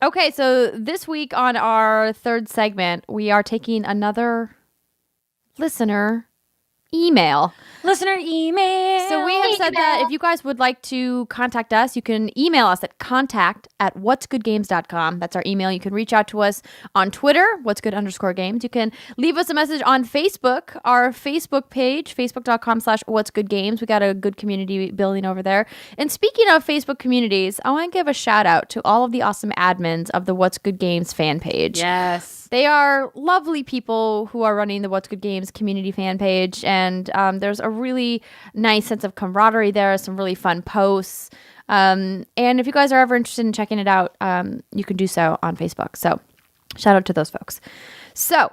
Okay, so this week on our third segment, we are taking another listener email. Listener email. So we have said that if you guys would like to contact us, you can email us at contact@whatsgoodgames.com. That's our email. You can reach out to us on Twitter, whatsgood_games. You can leave us a message on Facebook, our Facebook page, facebook.com/whatsgoodgames. We got a good community building over there. And speaking of Facebook communities, I want to give a shout out to all of the awesome admins of the What's Good Games fan page. Yes. They are lovely people who are running the What's Good Games community fan page, and there's a really nice sense of camaraderie there, some really fun posts. And if you guys are ever interested in checking it out, you can do so on Facebook. So shout out to those folks. So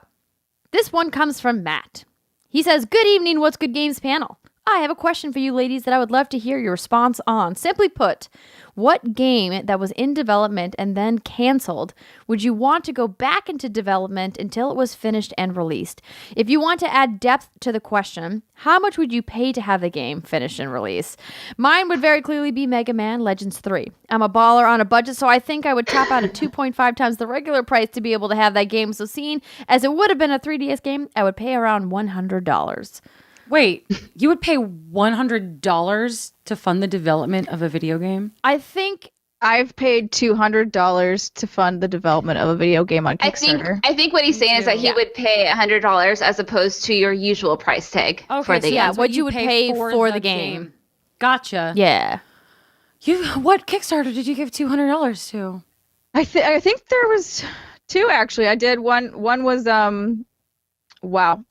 this one comes from Matt. He says, "Good evening, What's Good Games panel. I have a question for you ladies that I would love to hear your response on. Simply put, what game that was in development and then canceled would you want to go back into development until it was finished and released? If you want to add depth to the question, how much would you pay to have the game finished and released? Mine would very clearly be Mega Man Legends 3. I'm a baller on a budget, so I think I would top out at 2.5 times the regular price to be able to have that game. So seeing as it would have been a 3DS game, I would pay around $100. Wait, you would pay $100 to fund the development of a video game? I think I've paid $200 to fund the development of a video game on Kickstarter. I think what he's saying is that he would pay $100 as opposed to your usual price tag for the game. Yeah, what you would pay for the game. Gotcha. Yeah. What Kickstarter did you give $200 to? I think there was two actually. I did one. One was wow,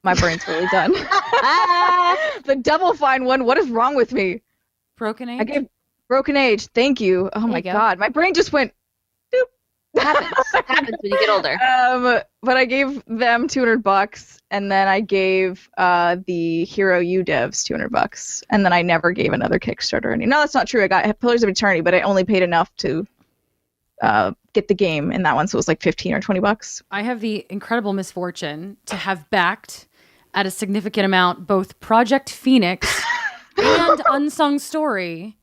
my brain's really done. The Double Fine one. What is wrong with me? Broken Age. I gave Broken Age. Thank you. Oh my God, my brain just went. Doop. Happens when you get older. But I gave them $200, and then I gave the Hero U devs $200, and then I never gave another Kickstarter. No, that's not true. I got Pillars of Eternity, but I only paid enough to get the game in that one, so it was like $15 or $20. I have the incredible misfortune to have backed at a significant amount both Project Phoenix and Unsung Story,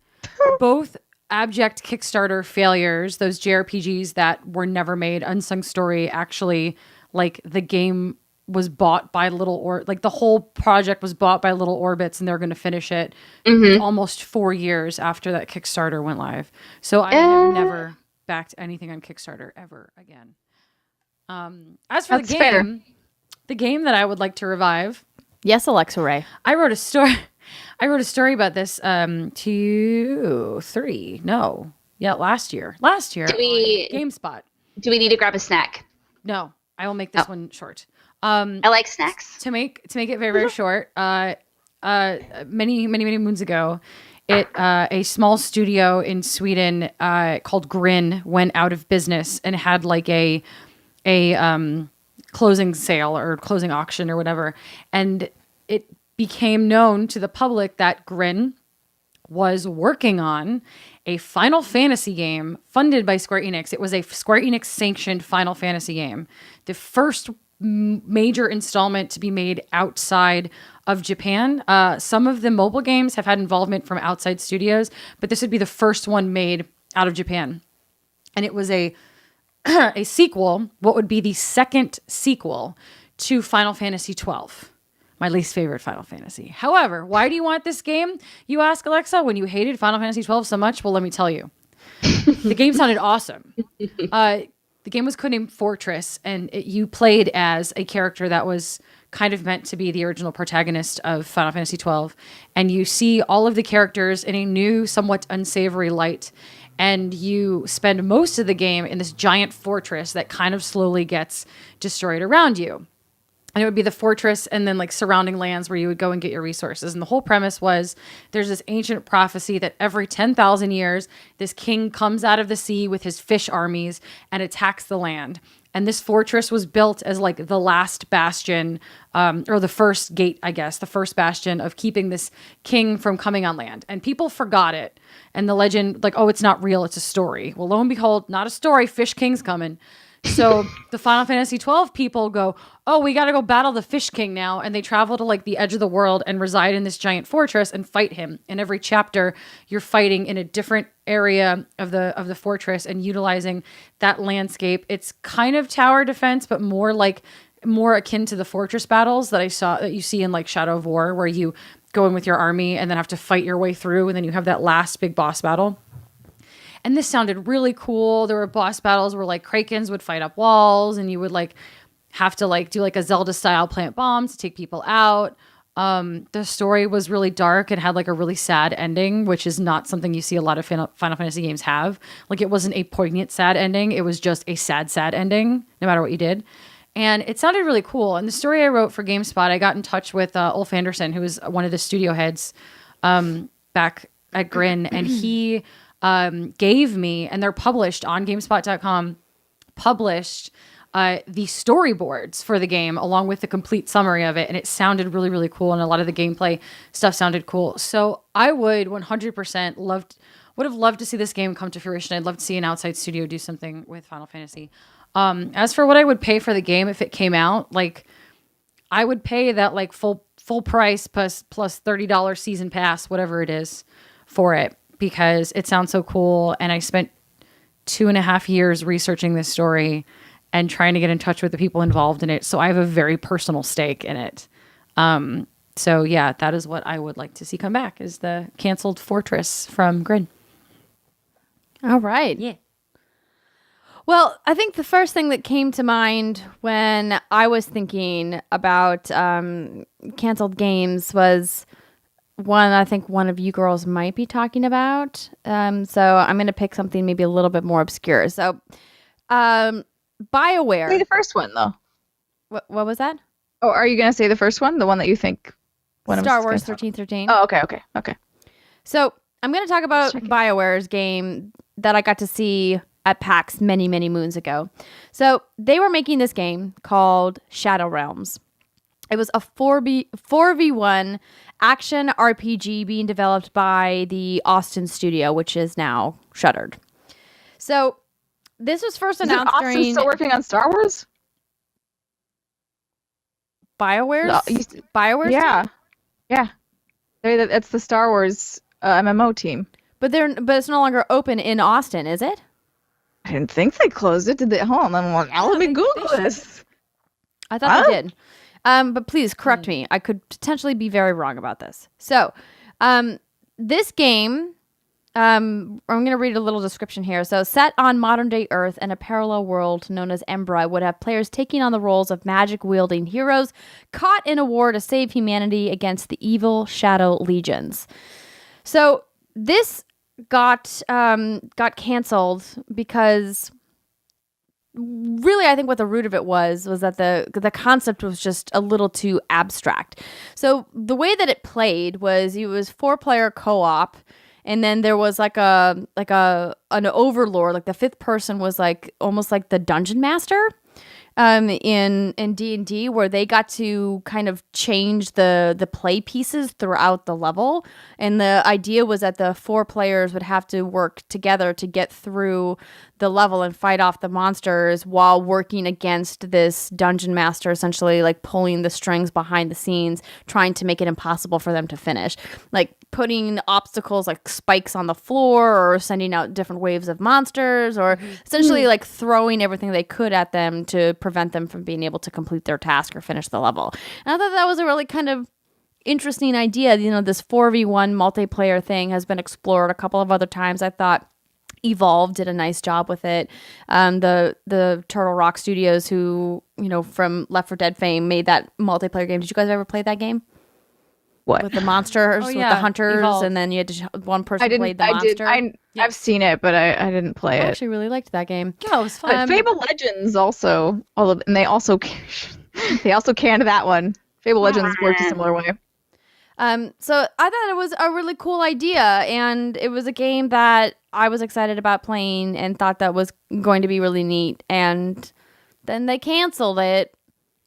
both abject Kickstarter failures, those JRPGs that were never made. Unsung Story actually, like, the game was bought by the whole project was bought by Little Orbits, and they're going to finish it almost 4 years after that Kickstarter went live. So I have never backed anything on Kickstarter ever again. As for That's fair. the game that I would like to revive. Yes, Alexa Ray. I wrote a story about this last year. GameSpot. Do we need to grab a snack? No, I will make this one short. I like snacks. To make it very, very short, many moons ago, a small studio in Sweden called Grin went out of business and had like a closing sale or closing auction or whatever, and it became known to the public that Grin was working on a Final Fantasy game funded by Square Enix. It was a Square Enix sanctioned Final Fantasy game, the first major installment to be made outside of Japan. Some of the mobile games have had involvement from outside studios, but this would be the first one made out of Japan. And it was a sequel, what would be the second sequel to Final Fantasy XII, my least favorite Final Fantasy. However, why do you want this game, you ask, Alexa, when you hated Final Fantasy XII so much? Well, let me tell you. The game sounded awesome. The game was codenamed Fortress, and you played as a character that was kind of meant to be the original protagonist of Final Fantasy XII. And you see all of the characters in a new, somewhat unsavory light. And you spend most of the game in this giant fortress that kind of slowly gets destroyed around you. And it would be the fortress and then like surrounding lands where you would go and get your resources. And the whole premise was there's this ancient prophecy that every 10,000 years, this king comes out of the sea with his fish armies and attacks the land. And this fortress was built as like the last bastion, or the first gate, I guess, the first bastion of keeping this king from coming on land. And people forgot it. And the legend, like, oh, it's not real, it's a story. Well, lo and behold, not a story, Fish King's coming. So the Final Fantasy 12 people go, oh, we got to go battle the Fish King now. And they travel to like the edge of the world and reside in this giant fortress and fight him. In every chapter, you're fighting in a different area of the fortress and utilizing that landscape. It's kind of tower defense, but more akin to the fortress battles that you see in like Shadow of War, where you go in with your army and then have to fight your way through. And then you have that last big boss battle. And this sounded really cool. There were boss battles where like Krakens would fight up walls and you would like have to like do like a Zelda style plant bombs to take people out. The story was really dark and had like a really sad ending, which is not something you see a lot of Final Fantasy games have. Like it wasn't a poignant sad ending. It was just a sad ending, no matter what you did. And it sounded really cool. And the story I wrote for GameSpot, I got in touch with Ulf Anderson, who was one of the studio heads back at Grin. And he gave me, and they're published on GameSpot.com, published the storyboards for the game along with the complete summary of it. And it sounded really, really cool. And a lot of the gameplay stuff sounded cool. So I would 100% would have loved to see this game come to fruition. I'd love to see an outside studio do something with Final Fantasy. As for what I would pay for the game if it came out, like I would pay that like full price plus $30 season pass, whatever it is, for it, because it sounds so cool. And I spent 2.5 years researching this story and trying to get in touch with the people involved in it. So I have a very personal stake in it. So yeah, that is what I would like to see come back, is the canceled Fortress from Grid. All right. Yeah. Well, I think the first thing that came to mind when I was thinking about canceled games was one I think one of you girls might be talking about. So I'm going to pick something maybe a little bit more obscure. So BioWare. Say the first one, though. What was that? Oh, are you going to say the first one? The one that you think? Star Wars 1313. Oh, okay. So I'm going to talk about BioWare's game that I got to see at PAX many, many moons ago. So they were making this game called Shadow Realms. It was a 4v1 action RPG being developed by the Austin studio, which is now shuttered. So this was first announced Austin during... still working on Star Wars? BioWare's? Yeah. It's the Star Wars MMO team. But it's no longer open in Austin, is it? I didn't think they closed it. Did they? Hold on. Let me Google this. I thought they did. But please correct me. I could potentially be very wrong about this. So, this game, I'm going to read a little description here. So, set on modern-day Earth and a parallel world known as Embra would have players taking on the roles of magic-wielding heroes caught in a war to save humanity against the evil Shadow Legions. So, this got canceled because really I think what the root of it was that the concept was just a little too abstract. So the way that it played was it was 4-player co-op, and then there was like an overlord, like the fifth person was like almost like the dungeon master in D&D, where they got to kind of change the play pieces throughout the level. And the idea was that the 4 players would have to work together to get through the level and fight off the monsters while working against this dungeon master, essentially like pulling the strings behind the scenes, trying to make it impossible for them to finish. Like putting obstacles like spikes on the floor, or sending out different waves of monsters, or essentially like throwing everything they could at them to prevent them from being able to complete their task or finish the level. And I thought that was a really kind of interesting idea. You know, this 4v1 multiplayer thing has been explored a couple of other times. I thought Evolve did a nice job with it. The Turtle Rock Studios, who, you know, from Left 4 Dead fame, made that multiplayer game. Did you guys ever play that game? What? With the monsters, with the hunters, Evolve. And then you had to one person played the monster. I've seen it, but I didn't play it. I actually really liked that game. Yeah, it was fun. But Fable Legends also, and they also canned that one. Fable Legends worked a similar way. So I thought it was a really cool idea, and it was a game that I was excited about playing and thought that was going to be really neat. And then they canceled it,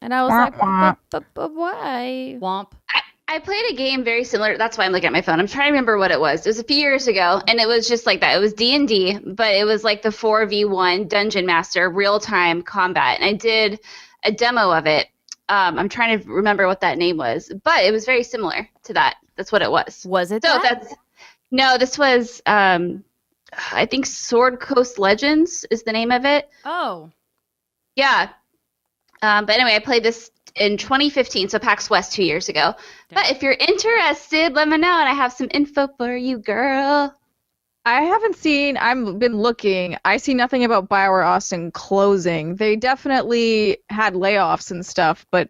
and I was like, but why? Womp. I played a game very similar. That's why I'm looking at my phone. I'm trying to remember what it was. It was a few years ago, and it was just like that. It was D&D, but it was like the 4v1 Dungeon Master real-time combat. And I did a demo of it. I'm trying to remember what that name was, but it was very similar to that. That's what it was. Was it so that? No, this was, I think Sword Coast Legends is the name of it. Oh. Yeah. But anyway, I played this in 2015, so PAX West 2 years ago. Okay. But if you're interested, let me know, and I have some info for you, girl. I haven't seen, I've been looking. I see nothing about BioWare Austin closing. They definitely had layoffs and stuff, but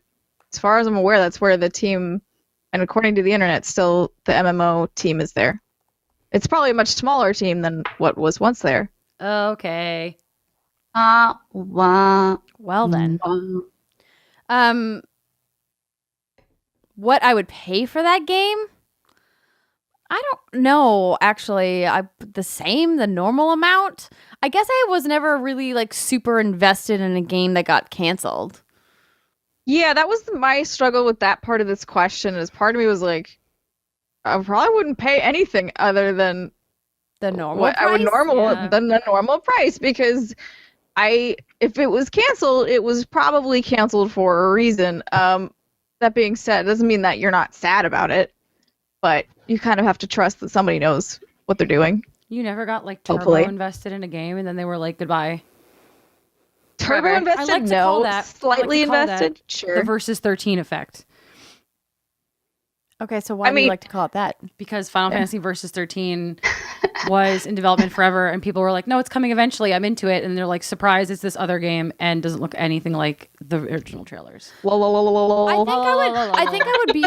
as far as I'm aware, that's where the team, and according to the internet, still the MMO team is there. It's probably a much smaller team than what was once there. Okay. Well then. What I would pay for that game? I don't know, actually. The normal amount? I guess I was never really like super invested in a game that got canceled. Yeah, that was my struggle with that part of this question. Is part of me was like, I probably wouldn't pay anything other than the normal what price? I would than the normal price, because if it was canceled, it was probably canceled for a reason. That being said, it doesn't mean that you're not sad about it, but you kind of have to trust that somebody knows what they're doing. You never got like turbo Hopefully. invested in a game and then they were like, goodbye. Turbo invested? I like to no. call that, Slightly invested? That sure. The Versus 13 effect. Okay, so why do you like to call it that? Because Final Fantasy Versus 13 was in development forever, and people were like, no, it's coming eventually. I'm into it. And they're like, surprise, it's this other game and doesn't look anything like the original trailers. I think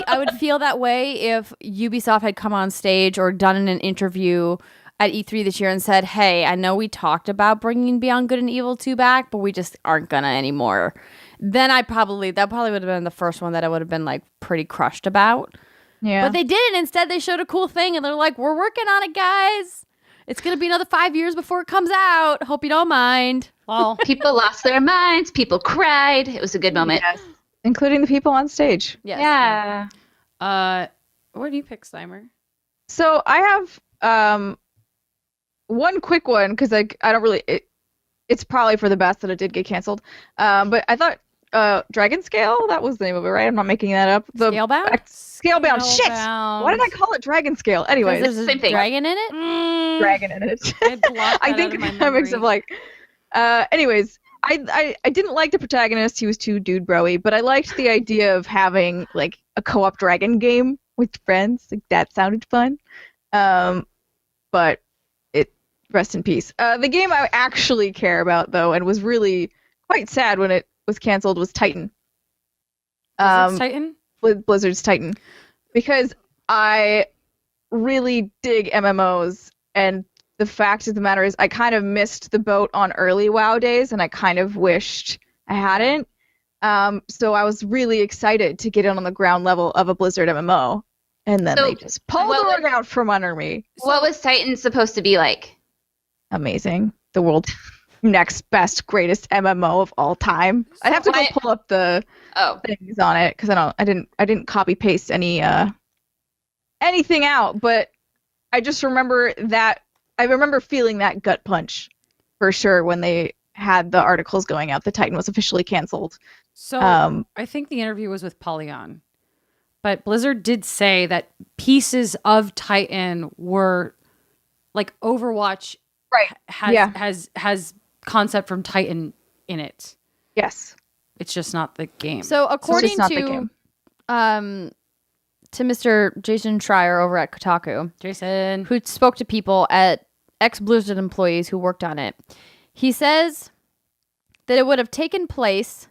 I would feel that way if Ubisoft had come on stage or done an interview at E3 this year and said, hey, I know we talked about bringing Beyond Good and Evil 2 back, but we just aren't gonna anymore. Then that probably would have been the first one that I would have been like pretty crushed about. Yeah. But they didn't. Instead, they showed a cool thing, and they're like, we're working on it, guys. It's going to be another 5 years before it comes out. Hope you don't mind. Well, people lost their minds. People cried. It was a good moment. Yes. Including the people on stage. Yes. Yeah. What do you pick, Steimer? So I have one quick one, because I don't really... It's probably for the best that it did get canceled. But I thought Dragon Scale, that was the name of it, right? I'm not making that up. Scalebound? Scalebound. Shit! Why did I call it Dragon Scale? Anyways. There's a dragon in it? Dragon in it. I think that makes it like... anyways, I didn't like the protagonist. He was too dude bro-y, but I liked the idea of having like a co-op dragon game with friends. Like, that sounded fun. But rest in peace. The game I actually care about, though, and was really quite sad when it was canceled, was Titan. Titan? Blizzard's Titan. Because I really dig MMOs, and the fact of the matter is I kind of missed the boat on early WoW days, and I kind of wished I hadn't. So I was really excited to get in on the ground level of a Blizzard MMO, and then they just pulled the rug out from under me. What was Titan supposed to be like? Amazing. The world's next best, greatest MMO of all time. I'd have to go pull up the things on it, because I didn't copy paste anything out, but I just remember that I remember feeling that gut punch for sure when they had the articles going out. The Titan was officially canceled. So I think the interview was with Polygon, but Blizzard did say that pieces of Titan were like Overwatch. Right. Has concept from Titan in it. Yes. It's just not the game. So according to Mr. Jason Schreier over at Kotaku, Jason, who spoke to people at ex-Blizzard employees who worked on it, he says that it would have taken place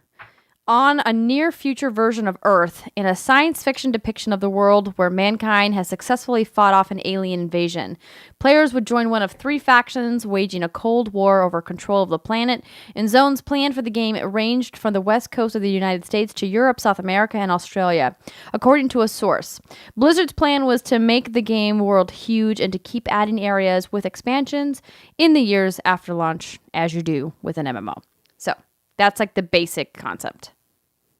on a near-future version of Earth in a science fiction depiction of the world where mankind has successfully fought off an alien invasion. Players would join one of 3 factions, waging a cold war over control of the planet. In zones planned for the game, it ranged from the west coast of the United States to Europe, South America, and Australia. According to a source, Blizzard's plan was to make the game world huge and to keep adding areas with expansions in the years after launch, as you do with an MMO. So that's like the basic concept.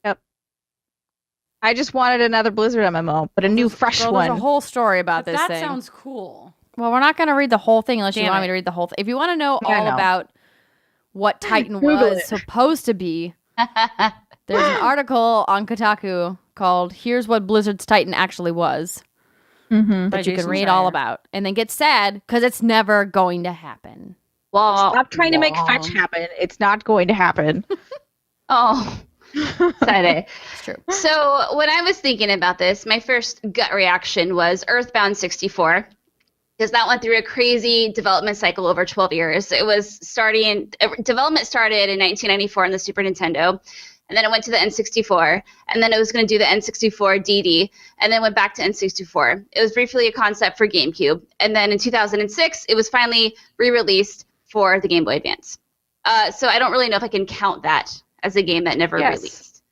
Yep. I just wanted another Blizzard MMO, but a new fresh Girl, one. there's a whole story about But this that thing. sounds cool. Well, we're not going to read the whole thing unless you Damn want me it. to read the whole thing. If you want to know Yeah, I all know. about what Titan Google was it. supposed to be, there's an article on Kotaku called "Here's What Blizzard's Titan Actually Was" Mm-hmm. that you can read all about, and then get sad because it's never going to happen. Well, Stop trying to make fetch happen. It's not going to happen. oh, Friday. It's true. So when I was thinking about this, my first gut reaction was Earthbound 64. Because that went through a crazy development cycle over 12 years. It was development started in 1994 on the Super Nintendo, and then it went to the N64, and then it was going to do the N64 DD, and then went back to N64. It was briefly a concept for GameCube, and then in 2006, it was finally re-released for the Game Boy Advance. So I don't really know if I can count that as a game that never released.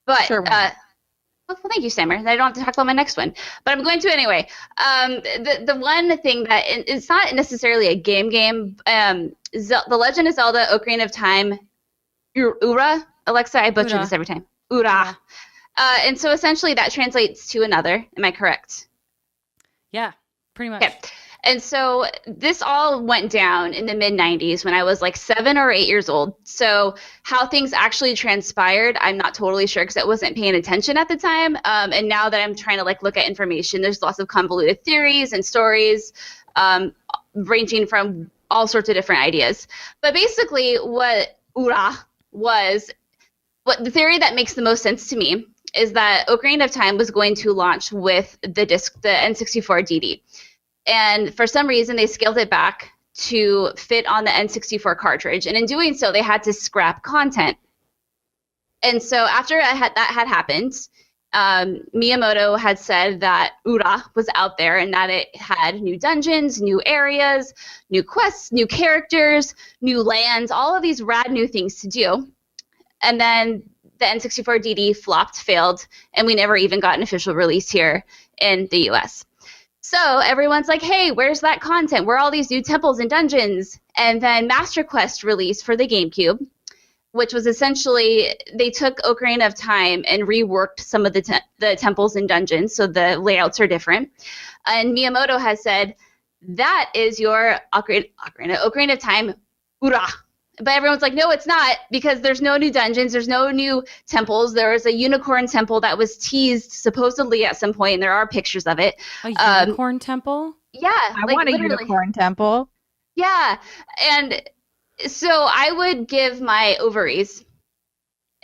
But Sure. well, thank you, Sammer. I don't have to talk about my next one, but I'm going to anyway. The one thing that it's not necessarily a game. The Legend of Zelda: Ocarina of Time, Ura. Alexa, I butcher this every time. Ura. And so essentially that translates to another. Am I correct? Yeah, pretty much. Okay. And so this all went down in the mid-90s when I was like 7 or 8 years old. So how things actually transpired, I'm not totally sure because I wasn't paying attention at the time. And now that I'm trying to like look at information, there's lots of convoluted theories and stories ranging from all sorts of different ideas. But basically what Ura was, what the theory that makes the most sense to me is that Ocarina of Time was going to launch with the N64 DD. And for some reason, they scaled it back to fit on the N64 cartridge. And in doing so, they had to scrap content. And so after that had happened, Miyamoto had said that Ura was out there and that it had new dungeons, new areas, new quests, new characters, new lands, all of these rad new things to do. And then the N64 DD flopped, failed, and we never even got an official release here in the US. So everyone's like, hey, where's that content? Where are all these new temples and dungeons? And then Master Quest released for the GameCube, which was essentially, they took Ocarina of Time and reworked some of the temples and dungeons, so the layouts are different. And Miyamoto has said, that is your Ocarina of Time, Ura. But everyone's like, no, it's not, because there's no new dungeons, there's no new temples. There was a unicorn temple that was teased supposedly at some point, and there are pictures of it. A unicorn temple? Yeah. I want a unicorn temple. Yeah. And so I would give my ovaries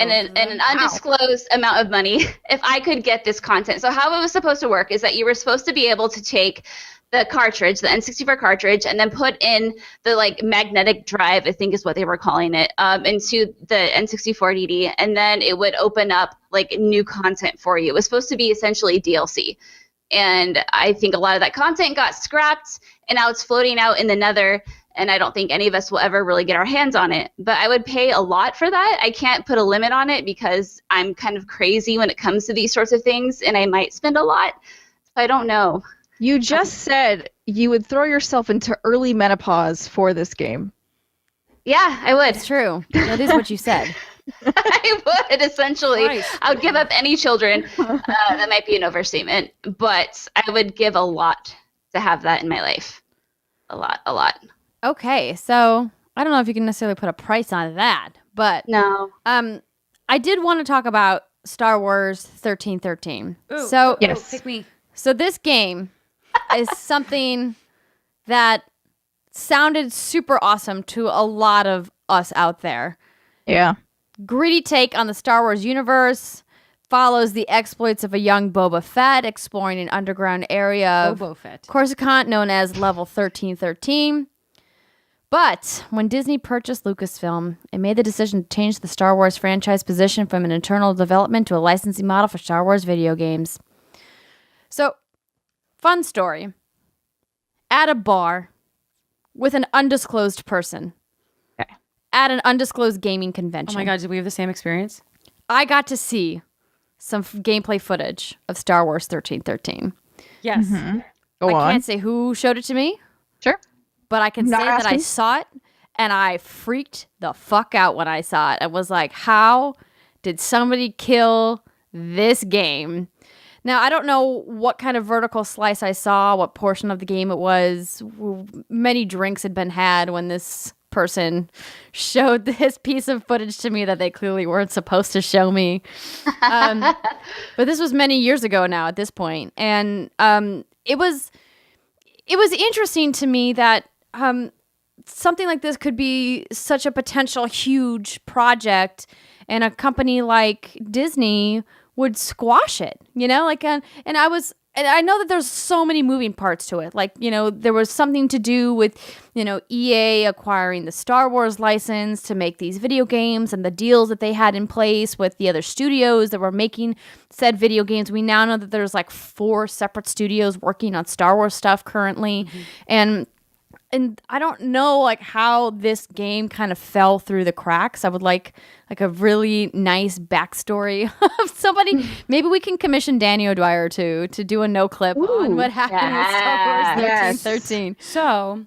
and an undisclosed amount of money if I could get this content. So how it was supposed to work is that you were supposed to be able to take the cartridge, the N64 cartridge, and then put in the like magnetic drive, I think is what they were calling it, into the N64 DD, and then it would open up like new content for you. It was supposed to be essentially DLC. And I think a lot of that content got scrapped, and now it's floating out in the nether, and I don't think any of us will ever really get our hands on it. But I would pay a lot for that. I can't put a limit on it because I'm kind of crazy when it comes to these sorts of things, and I might spend a lot. So I don't know. You just said you would throw yourself into early menopause for this game. Yeah, I would. It's true. That is what you said. I would, essentially. Christ. I would give up any children. That might be an overstatement, but I would give a lot to have that in my life. A lot. Okay, so I don't know if you can necessarily put a price on that, but No. I did want to talk about Star Wars 1313. Ooh, So Yes. Pick me. So this game is something that sounded super awesome to a lot of us out there. Yeah. Gritty take on the Star Wars universe, follows the exploits of a young Boba Fett exploring an underground area of Boba Fett. Coruscant known as Level 1313. But when Disney purchased Lucasfilm, it made the decision to change the Star Wars franchise position from an internal development to a licensing model for Star Wars video games. So, fun story. At a bar with an undisclosed person. Okay. At an undisclosed gaming Oh convention. my god, did we have the same experience? I got to see some gameplay footage of Star Wars 1313. Yes. Go I on. can't say who showed it to me, Sure. but I can Not say that I asking. saw it and I freaked the fuck out when I saw it. I was like, how did somebody kill this game. Now, I don't know what kind of vertical slice I saw, what portion of the game it was. Many drinks had been had when this person showed this piece of footage to me that they clearly weren't supposed to show me. But this was many years ago now at this point. And it was interesting to me that something like this could be such a potential huge project, and a company like Disney would squash it, like, and I know that there's so many moving parts to it. Like, there was something to do with, EA acquiring the Star Wars license to make these video games, and the deals that they had in place with the other studios that were making said video games. We now know that there's like 4 separate studios working on Star Wars stuff currently. And I don't know like how this game kind of fell through the cracks. I would like a really nice backstory of somebody. Maybe we can commission Danny O'Dwyer to do a no clip on what happened with Star Wars 1313. So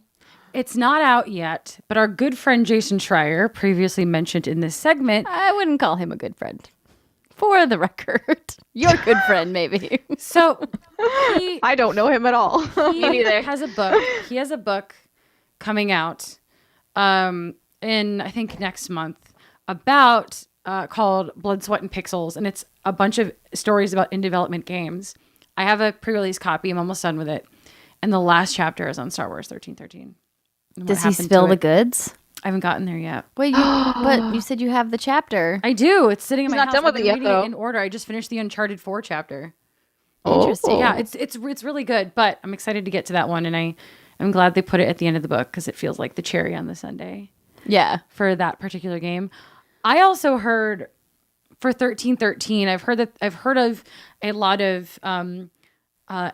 it's not out yet, but our good friend Jason Schreier, previously mentioned in this segment, I wouldn't call him a good friend. For the record, your good friend, maybe. So I don't know him at all. He has a book. He has a book coming out in I think next month about called Blood, Sweat, and Pixels, and it's a bunch of stories about in development games. I have a pre-release copy. I'm almost done with it, and the last chapter is on Star Wars 1313. Does he spill the goods? I haven't gotten there yet. Wait, but you said you have the chapter. I do. It's sitting in my house. Not done with it yet, though. In order. I just finished the Uncharted 4 chapter. Interesting. Yeah, it's really good, but I'm excited to get to that one, and I'm glad they put it at the end of the book because it feels like the cherry on the sundae. Yeah, for that particular game. I also heard for 1313. I've heard of a lot of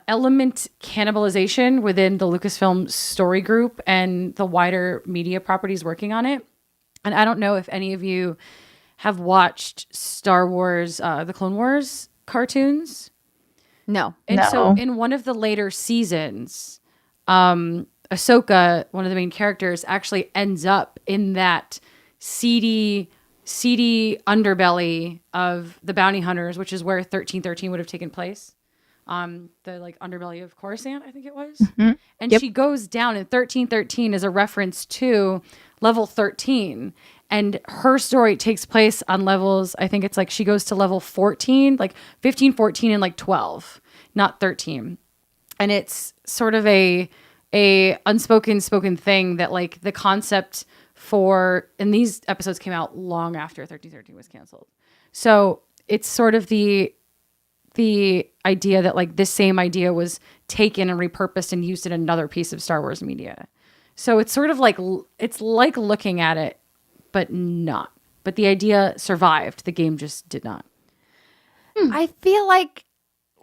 element cannibalization within the Lucasfilm story group and the wider media properties working on it. And I don't know if any of you have watched Star Wars, the Clone Wars cartoons. No. And so in one of the later seasons, Ahsoka, one of the main characters, actually ends up in that seedy underbelly of the bounty hunters, which is where 1313 would have taken place. The like underbelly of Coruscant, I think it was. Mm-hmm. And she goes down, and 1313 is a reference to level 13. And her story takes place on levels, I think it's like she goes to level 14, like 15, 14, and like 12, not 13. And it's sort of a spoken thing that like the concept for, and these episodes came out long after 1313 was canceled. So it's sort of the idea that like this same idea was taken and repurposed and used in another piece of Star Wars media. So it's sort of like, it's like looking at it, but not. But the idea survived. The game just did not. I feel like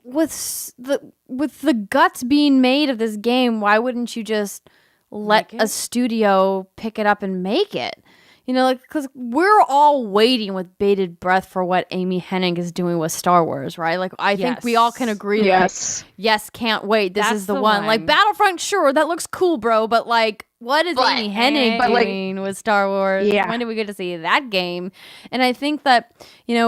with the guts being made of this game, why wouldn't you just let a studio pick it up and make it? Like, because we're all waiting with bated breath for what Amy Hennig is doing with Star Wars, right? Like, I think we all can agree. Yes. Like, yes, can't wait. This is the one. Like, Battlefront, sure, that looks cool, bro. But, like, what is Amy Hennig doing with Star Wars? Yeah. When did we get to see that game? And I think that,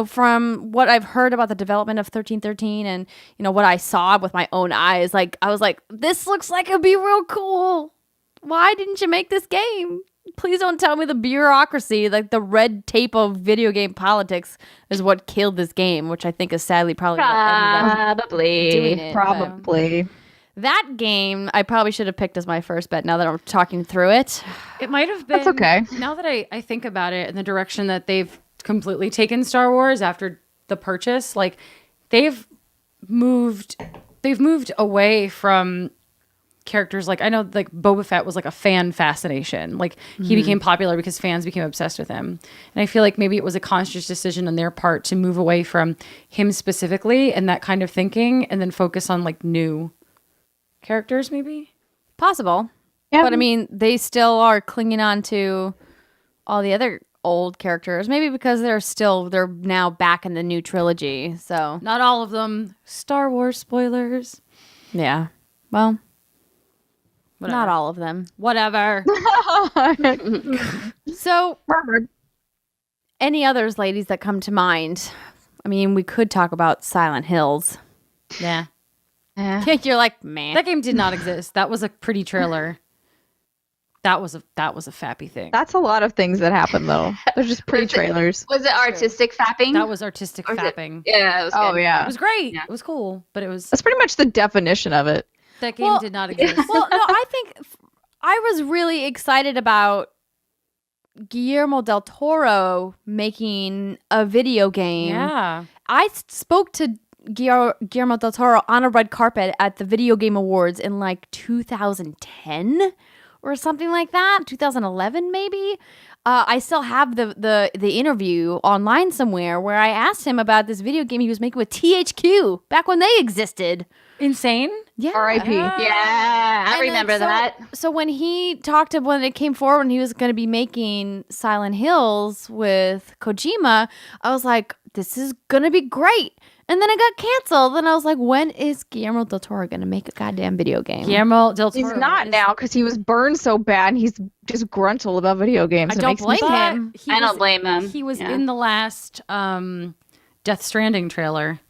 from what I've heard about the development of 1313 and, what I saw with my own eyes, like, I was like, this looks like it'd be real cool. Why didn't you make this game? Please don't tell me the bureaucracy, like the red tape of video game politics is what killed this game, which I think is sadly probably what ended up doing it. Probably. That game, I probably should have picked as my first bet now that I'm talking through it. It might have been. That's okay. Now that I think about it, in the direction that they've completely taken Star Wars after the purchase, like they've moved away from characters like, I know like Boba Fett was like a fan fascination. Like he became popular because fans became obsessed with him. And I feel like maybe it was a conscious decision on their part to move away from him specifically and that kind of thinking and then focus on like new characters maybe. Possible. Yeah. But I mean, they still are clinging on to all the other old characters, maybe because they're now back in the new trilogy. So not all of them. Star Wars spoilers. Yeah. Well, whatever. Not all of them. Whatever. So, any others, ladies, that come to mind I mean, we could talk about Silent Hills. Yeah. You're like, man. That game did not exist. That was a pretty trailer. That was a fappy thing. That's a lot of things that happen though. They're just pretty Was it- trailers. Was it artistic fapping? That was artistic Or was it- fapping. Yeah, it was Oh good. yeah. It was great. Yeah. It was cool, but it was That's pretty much the definition of it. that game Well, did not exist. Well, no, I think I was really excited about Guillermo del Toro making a video game. Yeah. I spoke to Guillermo del Toro on a red carpet at the Video Game Awards in like 2010 or something like that, 2011 maybe. I still have the interview online somewhere where I asked him about this video game he was making with THQ back when they existed. Insane. Yeah. R.I.P. Yeah, I And then remember that. So when he talked to when it came forward and he was going to be making Silent Hills with Kojima, I was like, this is going to be great. And then it got canceled. And I was like, when is Guillermo del Toro going to make a goddamn video game? Guillermo del Toro. He's not is- now because he was burned so bad. And he's just gruntled about video games. I It don't makes me blame sad. him. He I was- don't blame him. He was Yeah. in the last Death Stranding trailer.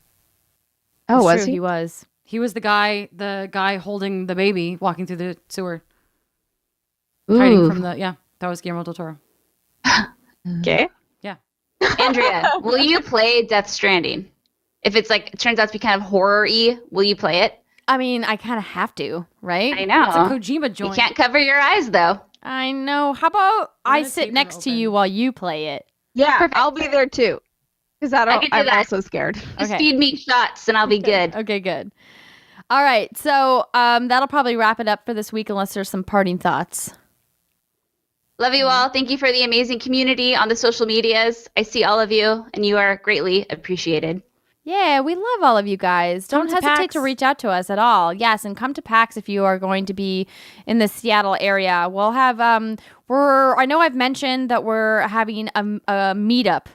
Oh, It's was true, he? was. He was the guy holding the baby walking through the sewer, hiding Ooh. from the that was Guillermo del Toro. Okay. Andrea, will you play Death Stranding? If it's like it turns out to be kind of horror-y, will you play it? I mean, I kind of have to, right? I know. It's a Kojima You joint. can't cover your eyes though. I know. How about I gonna sit keep it next to open. you while you play it? Yeah, Perfect. I'll be there too. Because I can do I'm that. also scared. Just Okay. feed me shots and I'll be good. Okay, good. All right. So that'll probably wrap it up for this week unless there's some parting thoughts. Love you all. Thank you for the amazing community on the social medias. I see all of you and you are greatly appreciated. Yeah, we love all of you guys. Don't Come to hesitate PAX. to reach out to us at all. Yes, and come to PAX if you are going to be in the Seattle area. We'll have I know I've mentioned that we're having a meetup.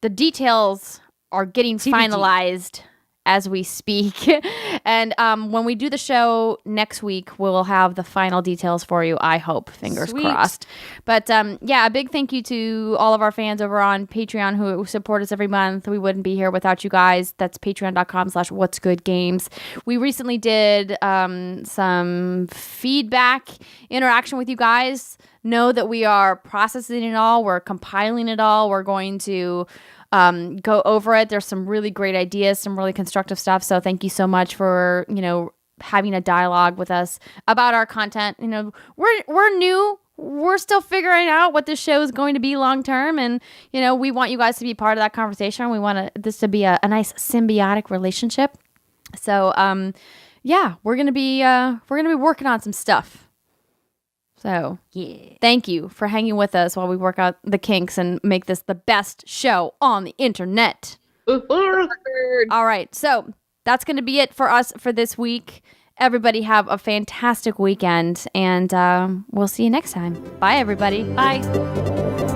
The details are getting TBD. finalized as we speak. And when we do the show next week, we'll have the final details for you, I hope. Fingers Sweet. crossed. But yeah, a big thank you to all of our fans over on Patreon who support us every month. We wouldn't be here without you guys. That's patreon.com/whatsgoodgames. We recently did some feedback interaction with you guys. Know that we are processing it all. We're compiling it all. We're going to go over it. There's some really great ideas, some really constructive stuff. So thank you so much for, having a dialogue with us about our content. We're new. We're still figuring out what this show is going to be long term. And, we want you guys to be part of that conversation. We want this to be a nice symbiotic relationship. So, yeah, we're going to be working on some stuff. So, Yeah. thank you for hanging with us while we work out the kinks and make this the best show on the internet. All right. So that's going to be it for us for this week. Everybody have a fantastic weekend, and we'll see you next time. Bye, everybody. Bye.